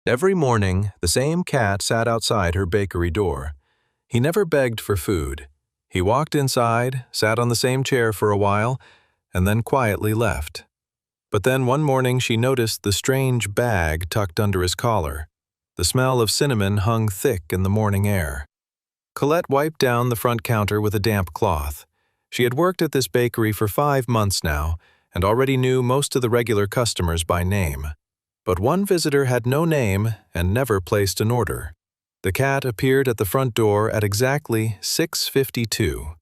Every morning, the same cat sat outside her bakery door. He never begged for food. He walked inside, sat on the same chair for a while, and then quietly left. But then one morning she noticed the strange bag tucked under his collar. The smell of cinnamon hung thick in the morning air. Colette wiped down the front counter with a damp cloth. She had worked at this bakery for 5 months now and already knew most of the regular customers by name. But one visitor had no name and never placed an order. The cat appeared at the front door at exactly 6:52.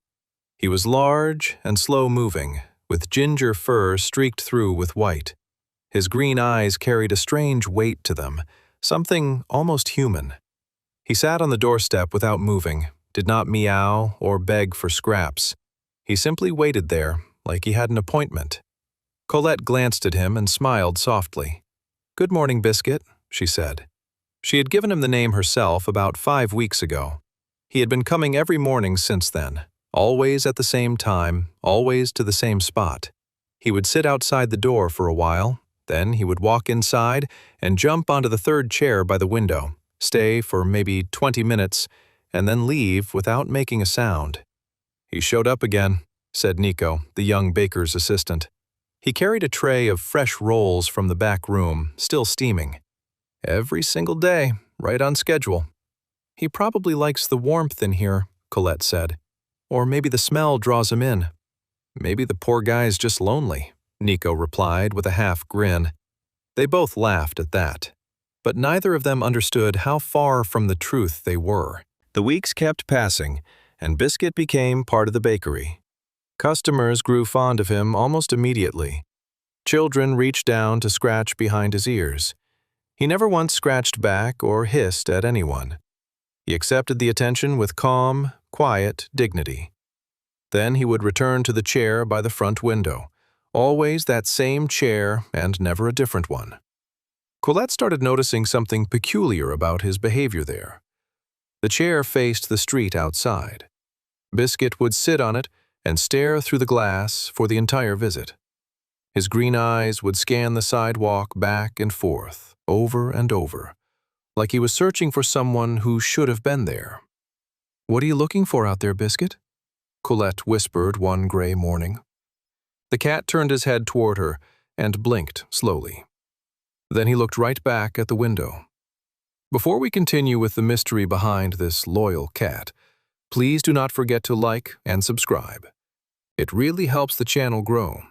He was large and slow-moving, with ginger fur streaked through with white. His green eyes carried a strange weight to them, something almost human. He sat on the doorstep without moving, did not meow or beg for scraps. He simply waited there, like he had an appointment. Colette glanced at him and smiled softly. "Good morning, Biscuit," she said. She had given him the name herself about 5 weeks ago. He had been coming every morning since then, always at the same time, always to the same spot. He would sit outside the door for a while, then he would walk inside and jump onto the third chair by the window, stay for maybe 20 minutes, and then leave without making a sound. "He showed up again," said Nico, the young baker's assistant. He carried a tray of fresh rolls from the back room, still steaming. "Every single day, right on schedule." "He probably likes the warmth in here," Colette said. "Or maybe the smell draws him in." "Maybe the poor guy's just lonely," Nico replied with a half grin. They both laughed at that. But neither of them understood how far from the truth they were. The weeks kept passing, and Biscuit became part of the bakery. Customers grew fond of him almost immediately. Children reached down to scratch behind his ears. He never once scratched back or hissed at anyone. He accepted the attention with calm, quiet dignity. Then he would return to the chair by the front window, always that same chair and never a different one. Colette started noticing something peculiar about his behavior there. The chair faced the street outside. Biscuit would sit on it and stare through the glass for the entire visit. His green eyes would scan the sidewalk back and forth, over and over, like he was searching for someone who should have been there. "What are you looking for out there, Biscuit?" Colette whispered one gray morning. The cat turned his head toward her and blinked slowly. Then he looked right back at the window. Before we continue with the mystery behind this loyal cat, please do not forget to like and subscribe. It really helps the channel grow.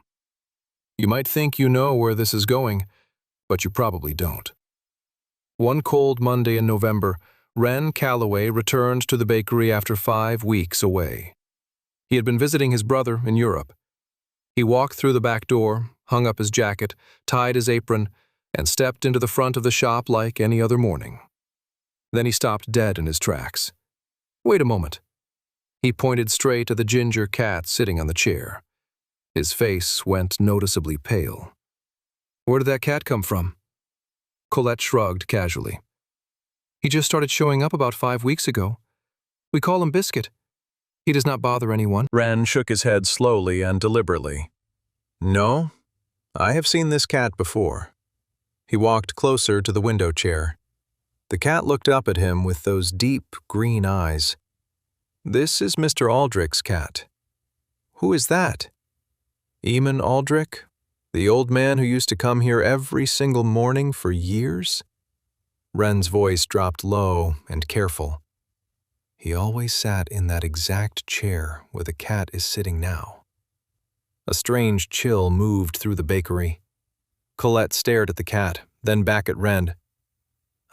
You might think you know where this is going, but you probably don't. One cold Monday in November, Ren Calloway returned to the bakery after 5 weeks away. He had been visiting his brother in Europe. He walked through the back door, hung up his jacket, tied his apron, and stepped into the front of the shop like any other morning. Then he stopped dead in his tracks. "Wait a moment." He pointed straight at the ginger cat sitting on the chair. His face went noticeably pale. "Where did that cat come from?" Colette shrugged casually. "He just started showing up about 5 weeks ago. We call him Biscuit. He does not bother anyone." Ren shook his head slowly and deliberately. "No, I have seen this cat before." He walked closer to the window chair. The cat looked up at him with those deep green eyes. "This is Mr. Aldrich's cat." "Who is that?" "Eamon Aldrich, the old man who used to come here every single morning for years?" Ren's voice dropped low and careful. "He always sat in that exact chair where the cat is sitting now." A strange chill moved through the bakery. Colette stared at the cat, then back at Ren.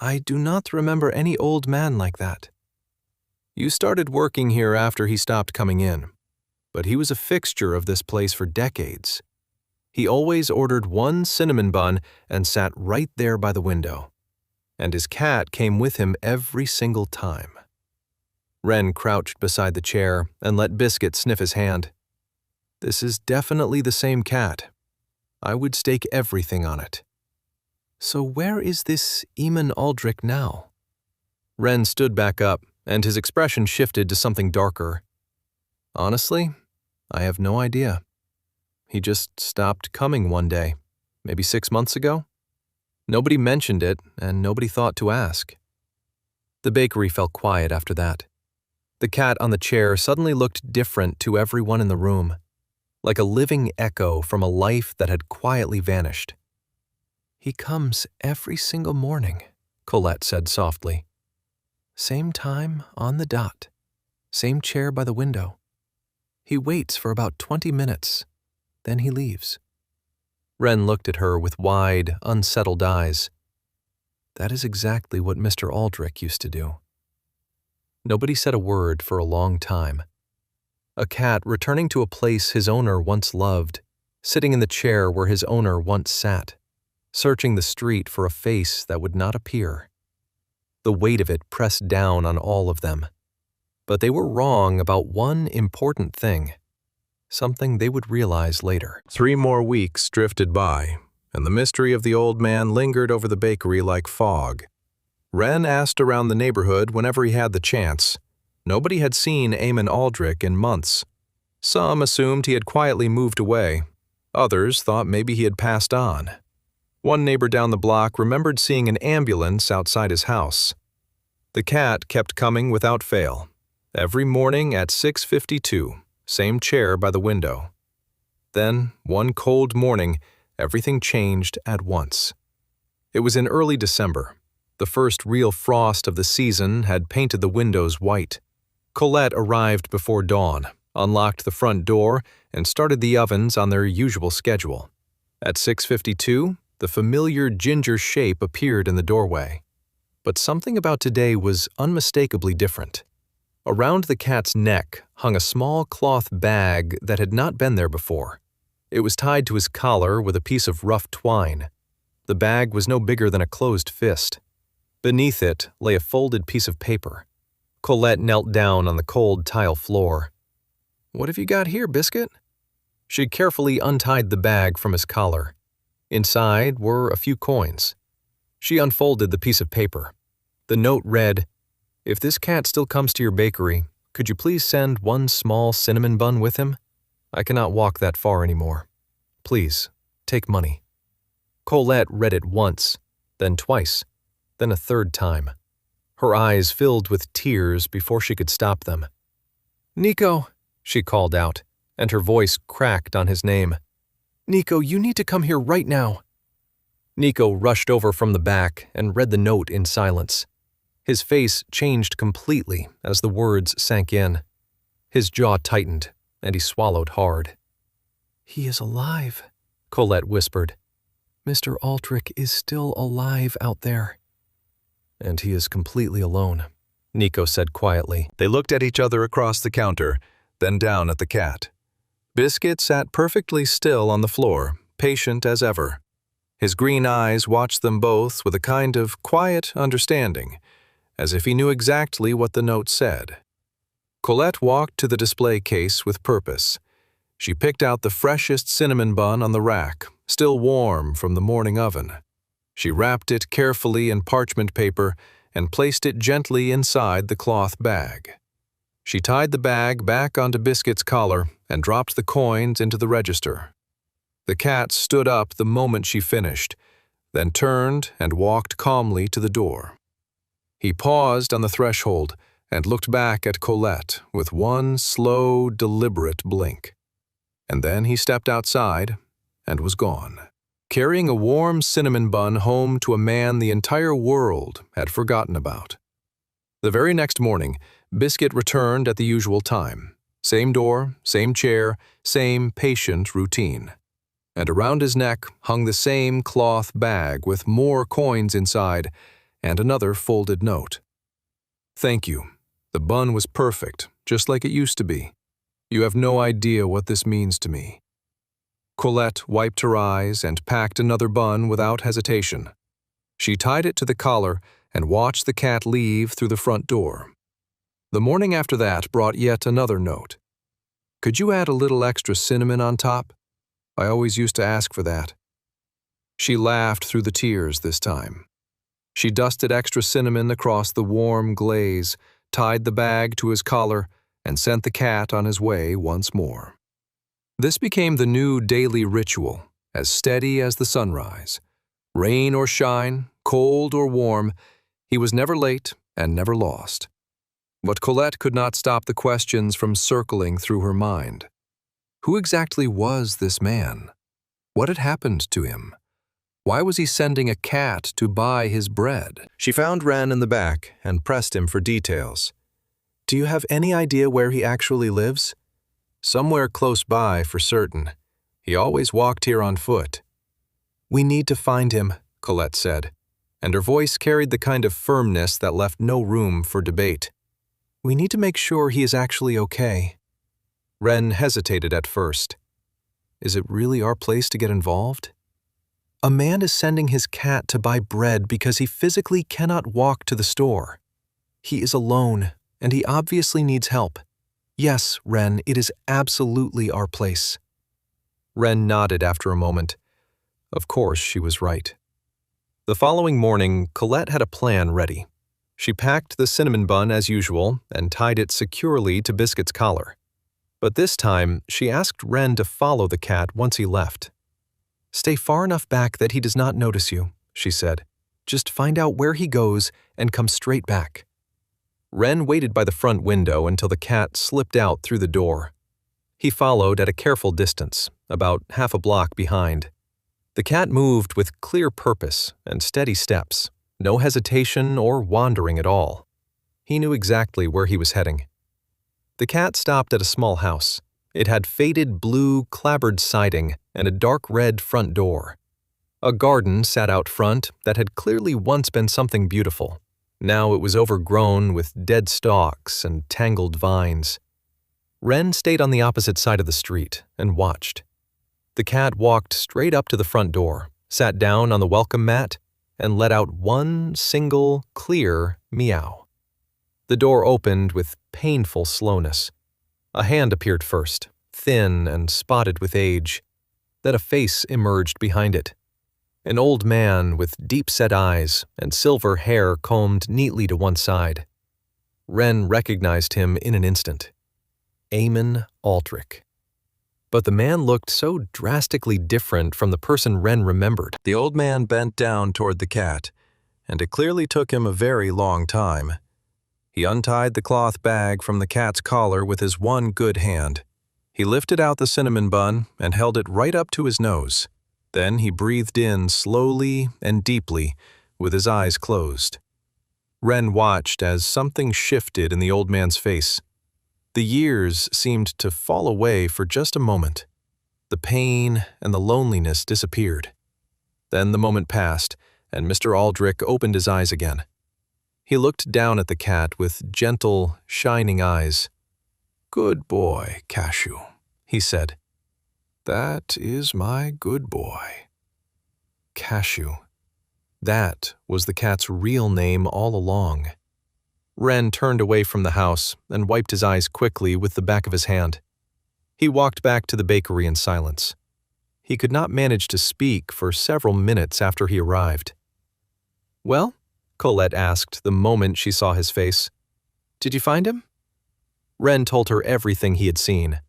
"I do not remember any old man like that." "You started working here after he stopped coming in, but he was a fixture of this place for decades. He always ordered one cinnamon bun and sat right there by the window. And his cat came with him every single time." Ren crouched beside the chair and let Biscuit sniff his hand. "This is definitely the same cat. I would stake everything on it." "So where is this Eamon Aldrich now?" Ren stood back up, and his expression shifted to something darker. "Honestly, I have no idea. He just stopped coming one day, maybe 6 months ago." Nobody mentioned it, and nobody thought to ask. The bakery fell quiet after that. The cat on the chair suddenly looked different to everyone in the room, like a living echo from a life that had quietly vanished. "He comes every single morning," Colette said softly. "Same time on the dot, same chair by the window. He waits for about 20 minutes, then he leaves." Wren looked at her with wide, unsettled eyes. "That is exactly what Mr. Aldrich used to do." Nobody said a word for a long time. A cat returning to a place his owner once loved, sitting in the chair where his owner once sat, searching the street for a face that would not appear. The weight of it pressed down on all of them. But they were wrong about one important thing, something they would realize later. 3 more weeks drifted by, and the mystery of the old man lingered over the bakery like fog. Wren asked around the neighborhood whenever he had the chance. Nobody had seen Eamon Aldrich in months. Some assumed he had quietly moved away. Others thought maybe he had passed on. One neighbor down the block remembered seeing an ambulance outside his house. The cat kept coming without fail. Every morning at 6:52, same chair by the window. Then, one cold morning, everything changed at once. It was in early December. The first real frost of the season had painted the windows white. Colette arrived before dawn, unlocked the front door, and started the ovens on their usual schedule. At 6:52, the familiar ginger shape appeared in the doorway. But something about today was unmistakably different. Around the cat's neck hung a small cloth bag that had not been there before. It was tied to his collar with a piece of rough twine. The bag was no bigger than a closed fist. Beneath it lay a folded piece of paper. Colette knelt down on the cold tile floor. "What have you got here, Biscuit?" She carefully untied the bag from his collar. Inside were a few coins. She unfolded the piece of paper. The note read, "If this cat still comes to your bakery, could you please send 1 small cinnamon bun with him? I cannot walk that far anymore. Please, take money." Colette read it once, then twice, then a third time. Her eyes filled with tears before she could stop them. "Nico," she called out, and her voice cracked on his name. "Nico, you need to come here right now." Nico rushed over from the back and read the note in silence. His face changed completely as the words sank in. His jaw tightened, and he swallowed hard. "He is alive," Colette whispered. "Mr. Aldrich is still alive out there." "And he is completely alone," Nico said quietly. They looked at each other across the counter, then down at the cat. Biscuit sat perfectly still on the floor, patient as ever. His green eyes watched them both with a kind of quiet understanding, as if he knew exactly what the note said. Colette walked to the display case with purpose. She picked out the freshest cinnamon bun on the rack, still warm from the morning oven. She wrapped it carefully in parchment paper and placed it gently inside the cloth bag. She tied the bag back onto Biscuit's collar and dropped the coins into the register. The cat stood up the moment she finished, then turned and walked calmly to the door. He paused on the threshold and looked back at Colette with one slow, deliberate blink. And then he stepped outside and was gone, carrying a warm cinnamon bun home to a man the entire world had forgotten about. The very next morning, Biscuit returned at the usual time. Same door, same chair, same patient routine. And around his neck hung the same cloth bag with more coins inside and another folded note. "Thank you. The bun was perfect, just like it used to be. You have no idea what this means to me." Colette wiped her eyes and packed another bun without hesitation. She tied it to the collar and watched the cat leave through the front door. The morning after that brought yet another note. "Could you add a little extra cinnamon on top? I always used to ask for that." She laughed through the tears this time. She dusted extra cinnamon across the warm glaze, tied the bag to his collar, and sent the cat on his way once more. This became the new daily ritual, as steady as the sunrise. Rain or shine, cold or warm, he was never late and never lost. But Colette could not stop the questions from circling through her mind. Who exactly was this man? What had happened to him? Why was he sending a cat to buy his bread? She found Wren in the back and pressed him for details. Do you have any idea where he actually lives? Somewhere close by, for certain. He always walked here on foot. We need to find him, Colette said, and her voice carried the kind of firmness that left no room for debate. We need to make sure he is actually okay. Wren hesitated at first. Is it really our place to get involved? A man is sending his cat to buy bread because he physically cannot walk to the store. He is alone, and he obviously needs help. Yes, Wren, it is absolutely our place. Wren nodded after a moment. Of course, she was right. The following morning, Colette had a plan ready. She packed the cinnamon bun as usual and tied it securely to Biscuit's collar. But this time, she asked Wren to follow the cat once he left. Stay far enough back that he does not notice you, she said. Just find out where he goes and come straight back. Wren waited by the front window until the cat slipped out through the door. He followed at a careful distance, about half a block behind. The cat moved with clear purpose and steady steps, no hesitation or wandering at all. He knew exactly where he was heading. The cat stopped at a small house. It had faded blue clapboard siding and a dark red front door. A garden sat out front that had clearly once been something beautiful. Now it was overgrown with dead stalks and tangled vines. Wren stayed on the opposite side of the street and watched. The cat walked straight up to the front door, sat down on the welcome mat, and let out one single, clear meow. The door opened with painful slowness. A hand appeared first, thin and spotted with age. Then a face emerged behind it. An old man with deep-set eyes and silver hair combed neatly to one side. Wren recognized him in an instant. Eamon Aldrich. But the man looked so drastically different from the person Wren remembered. The old man bent down toward the cat, and it clearly took him a very long time. He untied the cloth bag from the cat's collar with his one good hand. He lifted out the cinnamon bun and held it right up to his nose. Then he breathed in slowly and deeply, with his eyes closed. Wren watched as something shifted in the old man's face. The years seemed to fall away for just a moment. The pain and the loneliness disappeared. Then the moment passed, and Mr. Aldrich opened his eyes again. He looked down at the cat with gentle, shining eyes. "Good boy, Cashew," he said. "That is my good boy." Cashew. That was the cat's real name all along. Wren turned away from the house and wiped his eyes quickly with the back of his hand. He walked back to the bakery in silence. He could not manage to speak for several minutes after he arrived. "Well?" Colette asked the moment she saw his face. "Did you find him?" Wren told her everything he had seen.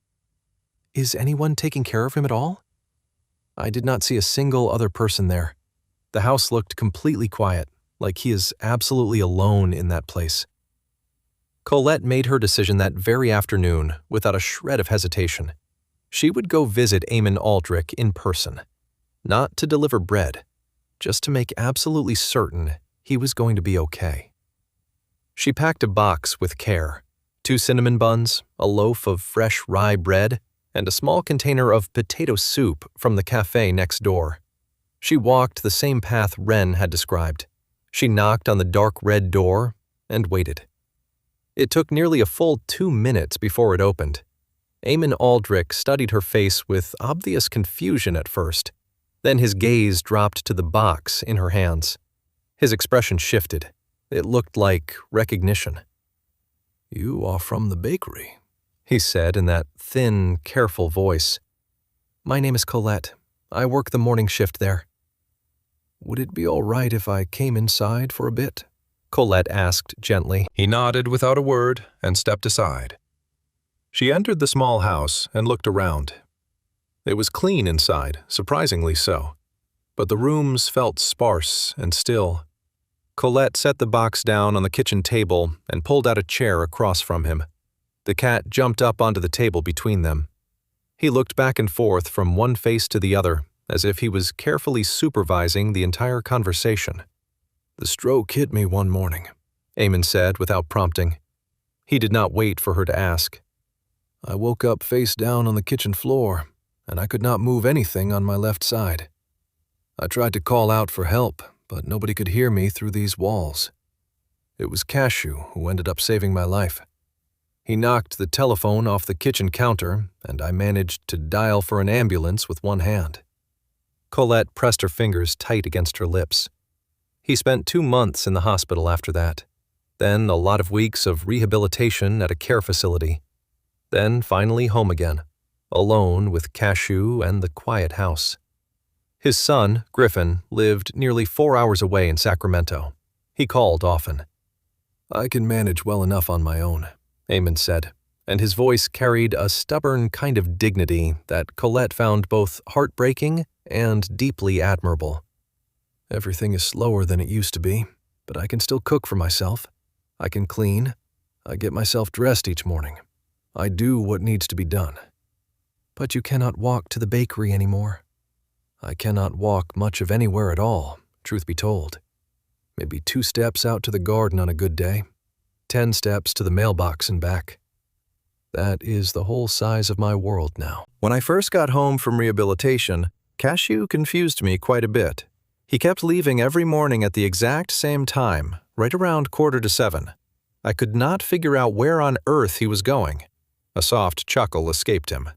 "Is anyone taking care of him at all?" "I did not see a single other person there. The house looked completely quiet, like he is absolutely alone in that place." Colette made her decision that very afternoon without a shred of hesitation. She would go visit Eamon Aldrich in person. Not to deliver bread, just to make absolutely certain he was going to be okay. She packed a box with care, 2 cinnamon buns, a loaf of fresh rye bread, and a small container of potato soup from the cafe next door. She walked the same path Wren had described. She knocked on the dark red door and waited. It took nearly a full 2 minutes before it opened. Eamon Aldrich studied her face with obvious confusion at first. Then his gaze dropped to the box in her hands. His expression shifted. It looked like recognition. "You are from the bakery," he said in that thin, careful voice. "My name is Colette. I work the morning shift there." "Would it be all right if I came inside for a bit?" Colette asked gently. He nodded without a word and stepped aside. She entered the small house and looked around. It was clean inside, surprisingly so. but the rooms felt sparse and still. Colette set the box down on the kitchen table and pulled out a chair across from him. The cat jumped up onto the table between them. He looked back and forth from one face to the other, as if he was carefully supervising the entire conversation. "The stroke hit me one morning," Eamon said without prompting. He did not wait for her to ask. "I woke up face down on the kitchen floor, and I could not move anything on my left side. I tried to call out for help, but nobody could hear me through these walls. It was Cashew who ended up saving my life. He knocked the telephone off the kitchen counter, and I managed to dial for an ambulance with one hand." Colette pressed her fingers tight against her lips. He spent 2 months in the hospital after that, then a lot of weeks of rehabilitation at a care facility, then finally home again, alone with Cashew and the quiet house. His son, Griffin, lived nearly 4 hours away in Sacramento. He called often. "I can manage well enough on my own," Eamon said, and his voice carried a stubborn kind of dignity that Colette found both heartbreaking and deeply admirable. "Everything is slower than it used to be, but I can still cook for myself. I can clean. I get myself dressed each morning. I do what needs to be done." "But you cannot walk to the bakery anymore." "I cannot walk much of anywhere at all, truth be told. Maybe 2 steps out to the garden on a good day, 10 steps to the mailbox and back. That is the whole size of my world now." When I first got home from rehabilitation, Cashew confused me quite a bit. He kept leaving every morning at the exact same time, right around 6:45. I could not figure out where on earth he was going. A soft chuckle escaped him.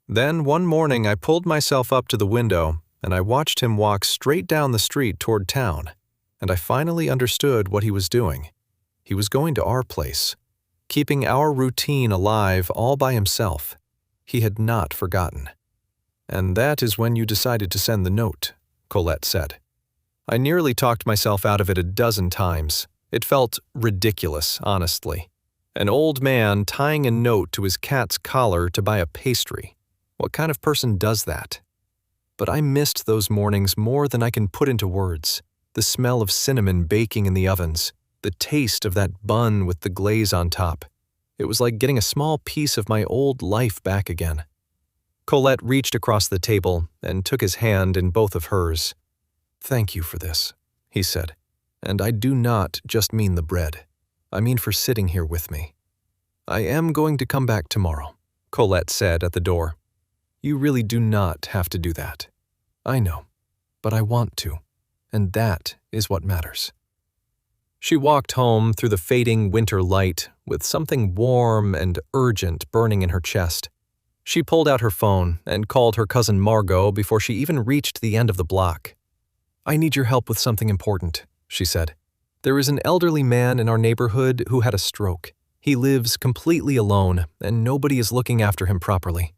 Then one morning I pulled myself up to the window and I watched him walk straight down the street toward town, and I finally understood what he was doing. He was going to our place, keeping our routine alive all by himself. He had not forgotten. "And that is when you decided to send the note," Colette said. I nearly talked myself out of it a dozen times. It felt ridiculous, honestly. An old man tying a note to his cat's collar to buy a pastry. What kind of person does that? But I missed those mornings more than I can put into words. The smell of cinnamon baking in the ovens, the taste of that bun with the glaze on top. It was like getting a small piece of my old life back again. Colette reached across the table and took his hand in both of hers. "Thank you for this," he said. "And I do not just mean the bread. I mean for sitting here with me. I am going to come back tomorrow," Colette said at the door. "You really do not have to do that. I know, but I want to, and that is what matters." She walked home through the fading winter light with something warm and urgent burning in her chest. She pulled out her phone and called her cousin Margot before she even reached the end of the block. "I need your help with something important," she said. "There is an elderly man in our neighborhood who had a stroke. He lives completely alone, and nobody is looking after him properly."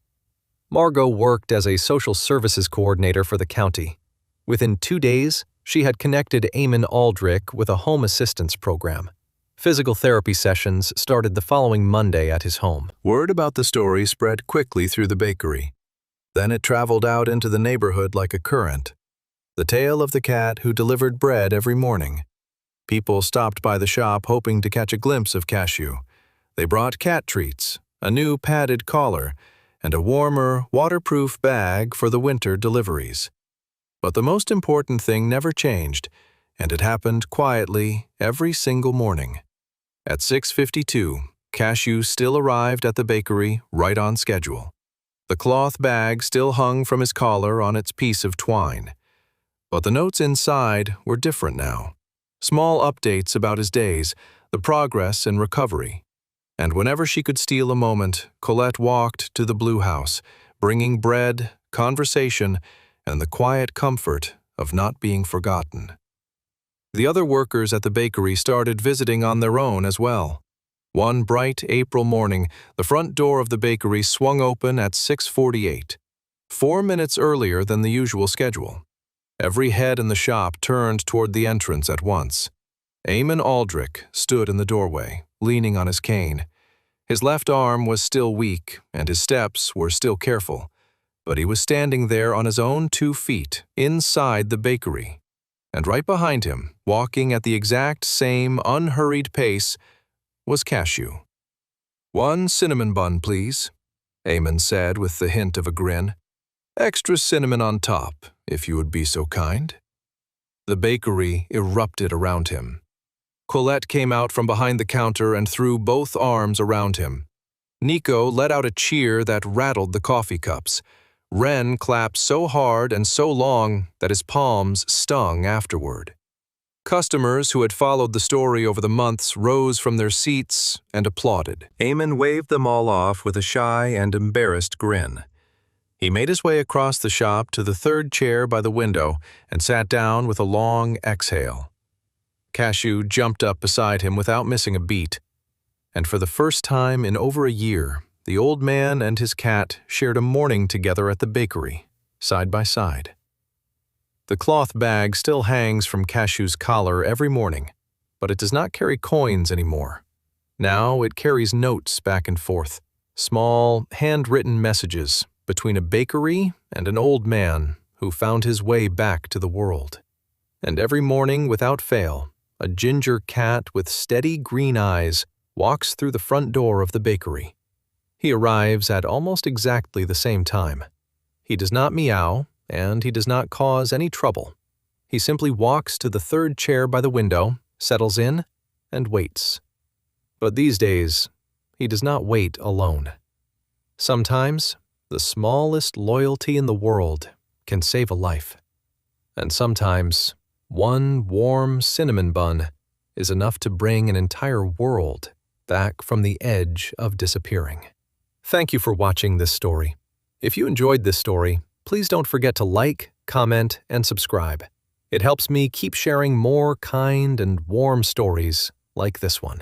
Margot worked as a social services coordinator for the county. Within 2 days, she had connected Eamon Aldrich with a home assistance program. Physical therapy sessions started the following Monday at his home. Word about the story spread quickly through the bakery. Then it traveled out into the neighborhood like a current. The tale of the cat who delivered bread every morning. People stopped by the shop hoping to catch a glimpse of Cashew. They brought cat treats, a new padded collar, and a warmer, waterproof bag for the winter deliveries. But the most important thing never changed, and it happened quietly every single morning. At 6:52, Cashew still arrived at the bakery right on schedule. The cloth bag still hung from his collar on its piece of twine. But the notes inside were different now. Small updates about his days, the progress and recovery. And whenever she could steal a moment, Colette walked to the Blue House, bringing bread, conversation, and the quiet comfort of not being forgotten. The other workers at the bakery started visiting on their own as well. One bright April morning, the front door of the bakery swung open at 6:48, 4 minutes earlier than the usual schedule. Every head in the shop turned toward the entrance at once. Eamon Aldrich stood in the doorway, leaning on his cane. His left arm was still weak, and his steps were still careful. But he was standing there on his own 2 feet, inside the bakery. And right behind him, walking at the exact same unhurried pace, was Cashew. "1 cinnamon bun, please," Eamon said with the hint of a grin. "Extra cinnamon on top, if you would be so kind." The bakery erupted around him. Colette came out from behind the counter and threw both arms around him. Nico let out a cheer that rattled the coffee cups. Ren clapped so hard and so long that his palms stung afterward. Customers who had followed the story over the months rose from their seats and applauded. Eamon waved them all off with a shy and embarrassed grin. He made his way across the shop to the 3rd chair by the window and sat down with a long exhale. Cashew jumped up beside him without missing a beat, and for the first time in over a year, the old man and his cat shared a morning together at the bakery, side by side. The cloth bag still hangs from Cashew's collar every morning, but it does not carry coins anymore. Now it carries notes back and forth, small, handwritten messages between a bakery and an old man who found his way back to the world. And every morning, without fail, a ginger cat with steady green eyes walks through the front door of the bakery. He arrives at almost exactly the same time. He does not meow, and he does not cause any trouble. He simply walks to the 3rd chair by the window, settles in, and waits. But these days, he does not wait alone. Sometimes, the smallest loyalty in the world can save a life. And sometimes, 1 warm cinnamon bun is enough to bring an entire world back from the edge of disappearing. Thank you for watching this story. If you enjoyed this story, please don't forget to like, comment, and subscribe. It helps me keep sharing more kind and warm stories like this one.